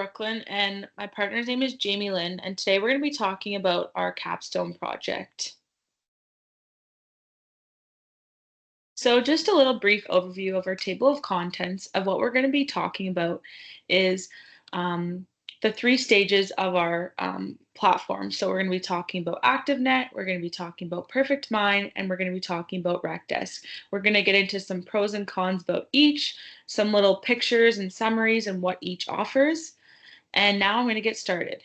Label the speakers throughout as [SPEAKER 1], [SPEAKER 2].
[SPEAKER 1] Brooklyn, and my partner's name is Jamie Lynn, and today we're going to be talking about our Capstone project. So, just a little brief overview of our table of contents of what we're going to be talking about is um, the three stages of our platform. So, we're going to be talking about ActiveNet, we're going to be talking about Perfect Mind, and we're going to be talking about RecDesk. We're going to get into some pros and cons about each, some little pictures and summaries and what each offers. And now I'm going to get started.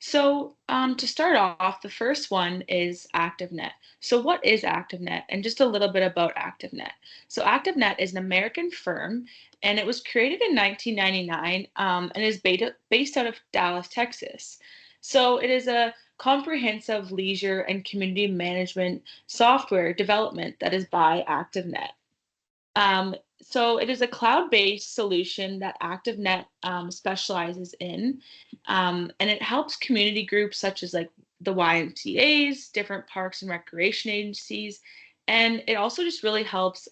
[SPEAKER 1] So, to start off, the first one is ActiveNet. So, what is ActiveNet? And just a little bit about ActiveNet. So, ActiveNet is an American firm, and it was created in 1999 and is based out of Dallas, Texas. So, it is a comprehensive leisure and community management software development that is by ActiveNet. So it is a cloud-based solution that ActiveNet specializes in, and it helps community groups such as like the YMCA's, different parks and recreation agencies, and it also just really helps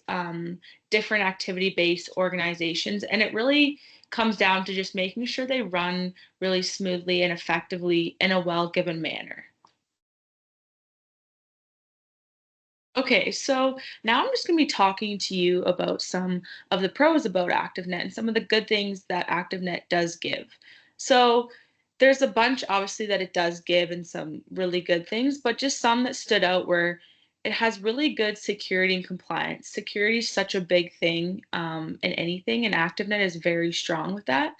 [SPEAKER 1] different activity-based organizations, and it really comes down to just making sure they run really smoothly and effectively in a well-given manner. Okay, so now I'm just going to be talking to you about some of the pros about ActiveNet and some of the good things that ActiveNet does give. So there's a bunch, obviously, that it does give and some really good things, but just some that stood out where it has really good security and compliance. Security is such a big thing in anything, and ActiveNet is very strong with that.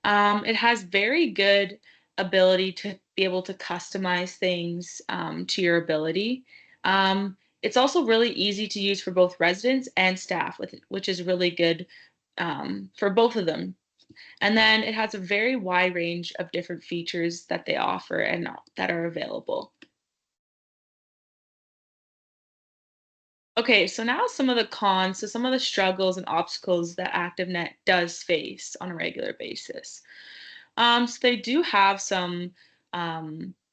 [SPEAKER 1] It has very good ability to be able to customize things to your ability. It's also really easy to use for both residents and staff, which is really good for both of them. And then it has a very wide range of different features that they offer and that are available. Okay, so now some of the cons, so some of the struggles and obstacles that ActiveNet does face on a regular basis. So they do have some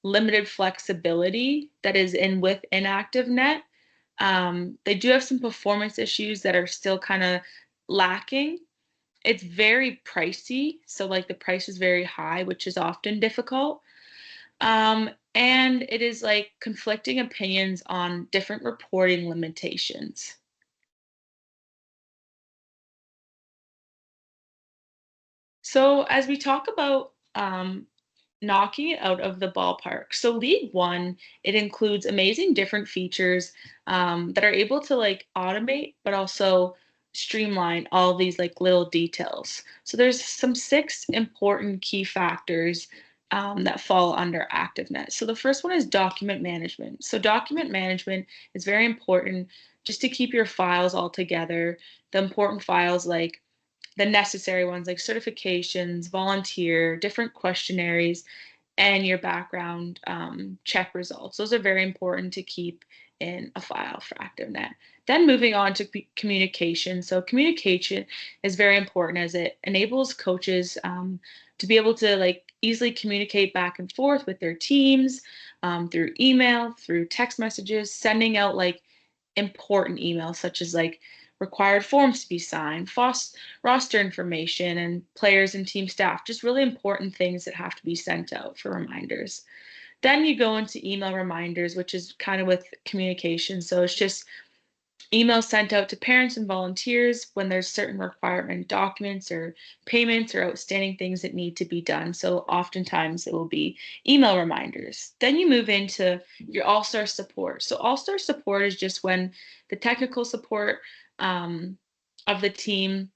[SPEAKER 1] limited flexibility that is within ActiveNet. They do have some performance issues that are still kind of lacking. It's very pricey, so like the price is very high, which is often difficult. And it is like conflicting opinions on different reporting limitations. So as we talk about knocking it out of the ballpark. So League One, it includes amazing different features that are able to like automate, but also streamline all these like little details. So there's some six important key factors that fall under ActiveNet. So the first one is document management. So document management is very important just to keep your files all together. The important files like the necessary ones like certifications, volunteer, different questionnaires, and your background check results. Those are very important to keep in a file for ActiveNet. Then moving on to communication. So communication is very important as it enables coaches to be able to like easily communicate back and forth with their teams through email, through text messages, sending out like important emails such as like required forms to be signed, roster information, and players and team staff, just really important things that have to be sent out for reminders. Then you go into email reminders, which is kind of with communication. So it's just emails sent out to parents and volunteers when there's certain requirement documents or payments or outstanding things that need to be done. So oftentimes it will be email reminders. Then you move into your all-star support. So all-star support is just when the technical support um, of the team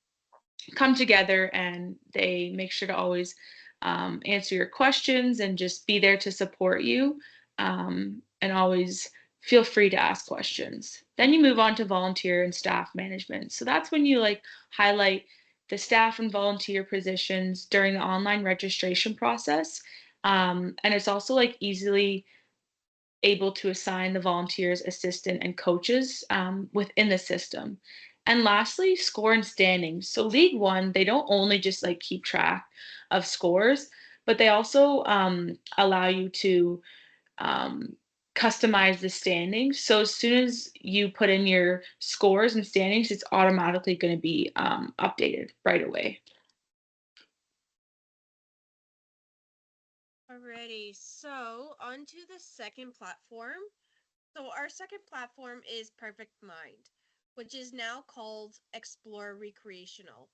[SPEAKER 1] come together and they make sure to always answer your questions and just be there to support you and always feel free to ask questions. Then you move on to volunteer and staff management. So that's when you like highlight the staff and volunteer positions during the online registration process. And it's also like easily able to assign the volunteers, assistant, and coaches within the system. And lastly, score and standings. So League One, they don't only just like keep track of scores, but they also allow you to um, customize the standings. So as soon as you put in your scores and standings, it's automatically going to be updated right away.
[SPEAKER 2] Alrighty, so on to the second platform. So our second platform is Perfect Mind, which is now called Explore Recreational.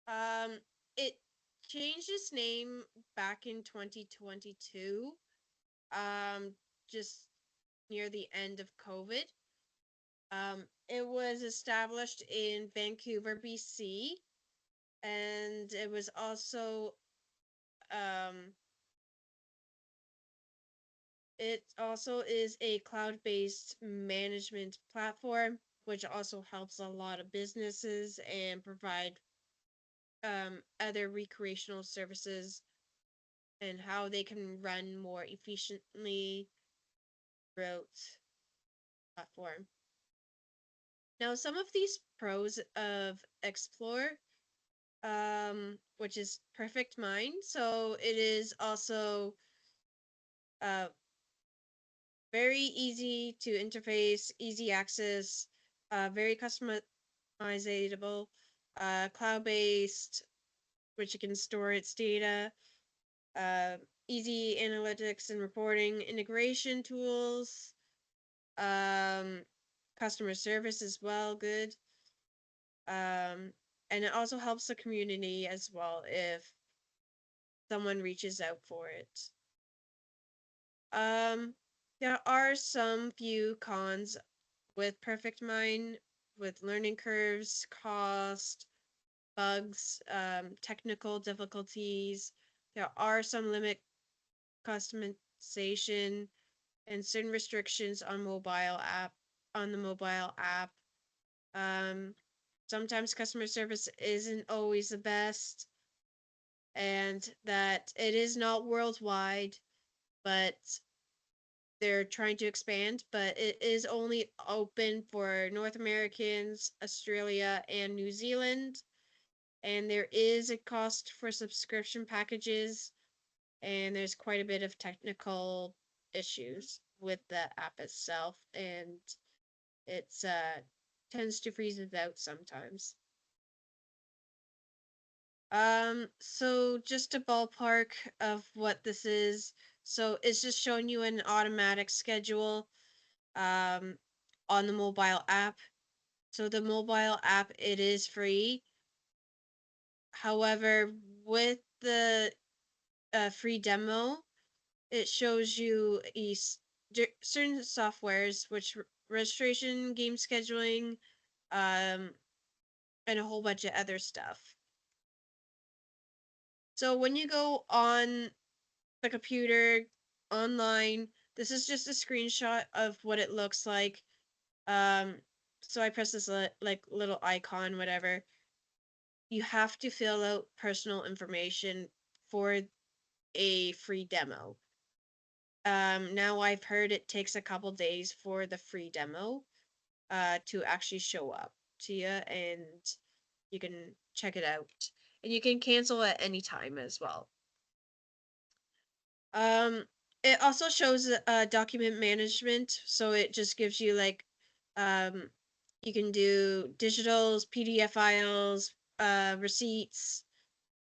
[SPEAKER 2] Um, it changed its name back in 2022, just near the end of COVID. It was established in Vancouver, BC, and um, it also is a cloud-based management platform, which also helps a lot of businesses and provide other recreational services and how they can run more efficiently throughout the platform. Now, some of these pros of Explore, which is Perfect Mind, so it is also uh, very easy to interface, easy access, very customizable, cloud based, which you can store its data, uh, easy analytics and reporting, integration tools, um, customer service as well, good. And it also helps the community as well if someone reaches out for it. Um, there are some few cons with Perfect Mind, with learning curves, cost, bugs, technical difficulties. There are some limit customization and certain restrictions on the mobile app. Um, Sometimes customer service isn't always the best, and that it is not worldwide, but they're trying to expand, but it is only open for North Americans, Australia, and New Zealand. And there is a cost for subscription packages, and there's quite a bit of technical issues with the app itself, and it's tends to freeze it out sometimes. So just a ballpark of what this is. So it's just showing you an automatic schedule um on the mobile app. So the mobile app, it is free. However, with the free demo, it shows you certain softwares which registration, game scheduling, um and a whole bunch of other stuff. So when you go on the computer online, this is just a screenshot of what it looks like. Um, so I press this like little icon, whatever. You have to fill out personal information for a free demo. Now I've heard it takes a couple days for the free demo to actually show up to you, and you can check it out. And you can cancel at any time as well. Um, it also shows document management, so it just gives you like, um, you can do digitals, PDF files, receipts,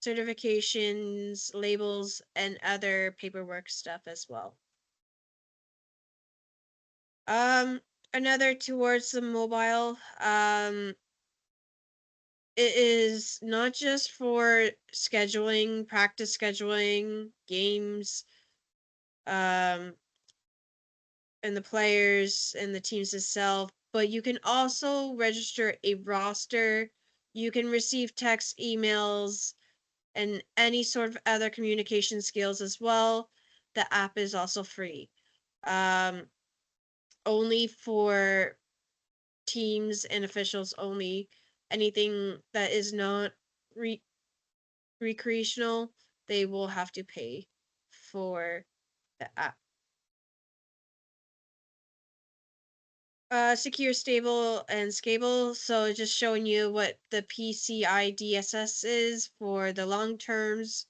[SPEAKER 2] certifications, labels, and other paperwork stuff as well. Um, Another towards the mobile, it is not just for scheduling, practice scheduling, games, um, and the players and the teams itself, but you can also register a roster. You can receive text, emails, and any sort of other communication skills as well. The app is also free. Um, Only for teams and officials only. Anything that is not re- recreational, they will have to pay for the app. Secure, stable, and scalable. So it's just showing you what the PCI DSS is for the long terms,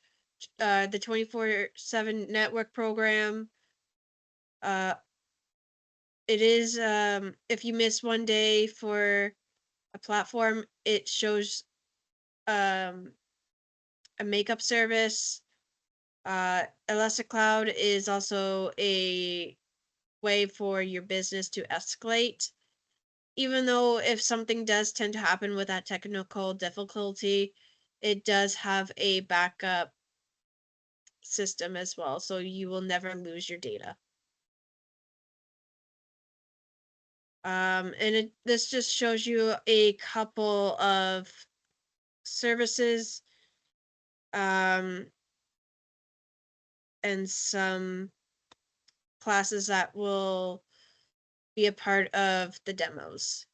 [SPEAKER 2] the 24/7 network program, It is, if you miss one day for a platform, it shows um, a makeup service. Elastic Cloud is also a way for your business to escalate. Even though if something does tend to happen with that technical difficulty, it does have a backup system as well, so you will never lose your data. And this just shows you a couple of services, um, and some classes that will be a part of the demos.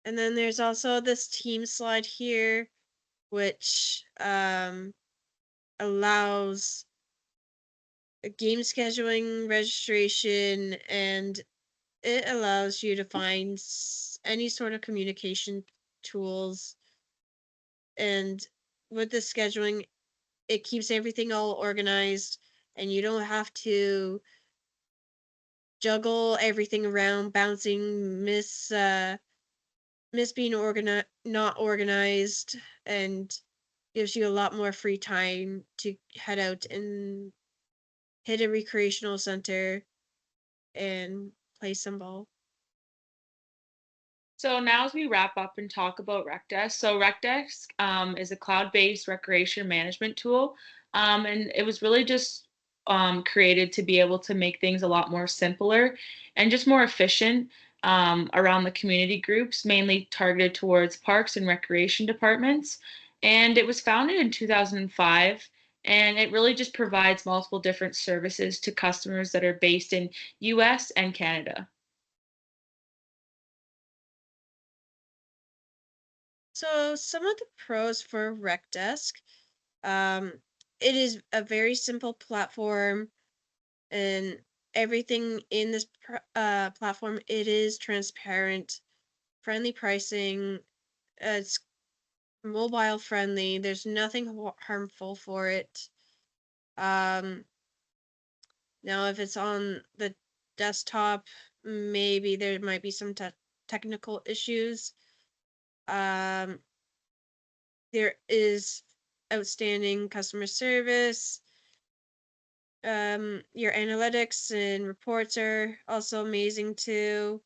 [SPEAKER 2] And then there's also this team slide here, which allows game scheduling, registration, and it allows you to find any sort of communication tools. And with the scheduling, it keeps everything all organized, and you don't have to juggle everything around, bouncing, miss being not organized, and gives you a lot more free time to head out and hit a recreational center and play some ball.
[SPEAKER 1] So now as we wrap up and talk about RecDesk, so RecDesk is a cloud-based recreation management tool, and it was really just created to be able to make things a lot more simpler and just more efficient around the community groups, mainly targeted towards parks and recreation departments. And it was founded in 2005, and it really just provides multiple different services to customers that are based in US and Canada.
[SPEAKER 2] So some of the pros for RecDesk, um, it is a very simple platform, and everything in this platform, it is transparent, friendly pricing, it's mobile friendly. There's nothing harmful for it. Um, Now, if it's on the desktop, maybe there might be some technical issues. Um, there is outstanding customer service. Your analytics and reports are also amazing too.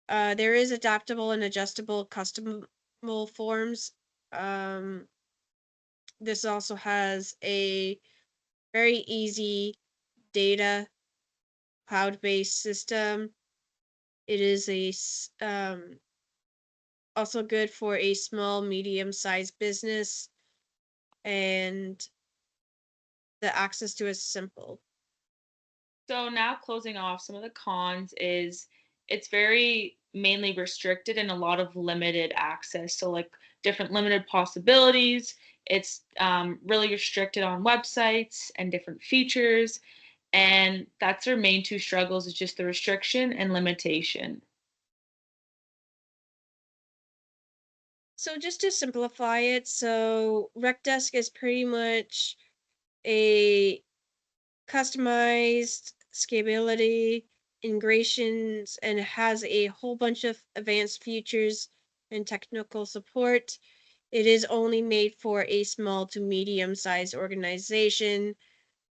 [SPEAKER 2] There is adaptable and adjustable customable forms. Um, this also has a very easy data cloud-based system. It is also good for a small, medium-sized business, and the access to it is simple.
[SPEAKER 1] So now closing off, some of the cons is it's very mainly restricted and a lot of limited access. So like different limited possibilities. It's really restricted on websites and different features. And that's their main two struggles is just the restriction and limitation.
[SPEAKER 2] So just to simplify it, so RecDesk is pretty much a customized scalability, integrations, and it has a whole bunch of advanced features and technical support. It is only made for a small to medium sized organization,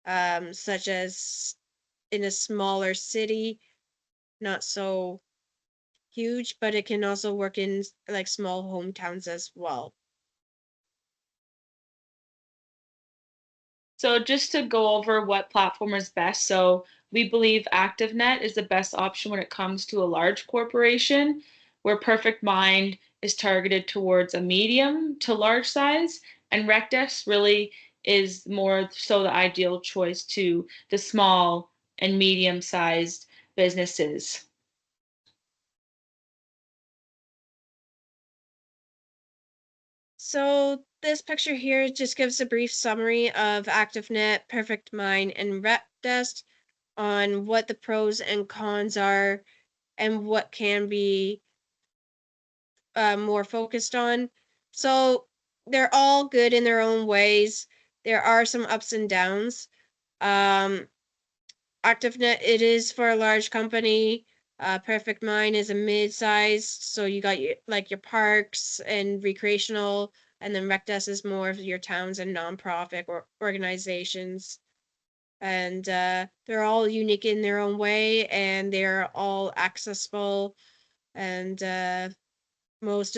[SPEAKER 2] such as in a smaller city, not so huge, but it can also work in like small hometowns as well.
[SPEAKER 1] So just to go over what platform is best, so we believe ActiveNet is the best option when it comes to a large corporation, where Perfect Mind is targeted towards a medium to large size, and RecDesk really is more so the ideal choice to the small and medium-sized businesses.
[SPEAKER 2] So this picture here just gives a brief summary of ActiveNet, Perfect Mind, and RepDesk on what the pros and cons are and what can be more focused on. So they're all good in their own ways. There are some ups and downs. Um, ActiveNet, it is for a large company. Perfect Mind is a mid-sized, so you got your parks and recreational, and then RecDesk is more of your towns and nonprofit organizations. And they're all unique in their own way, and they're all accessible. And most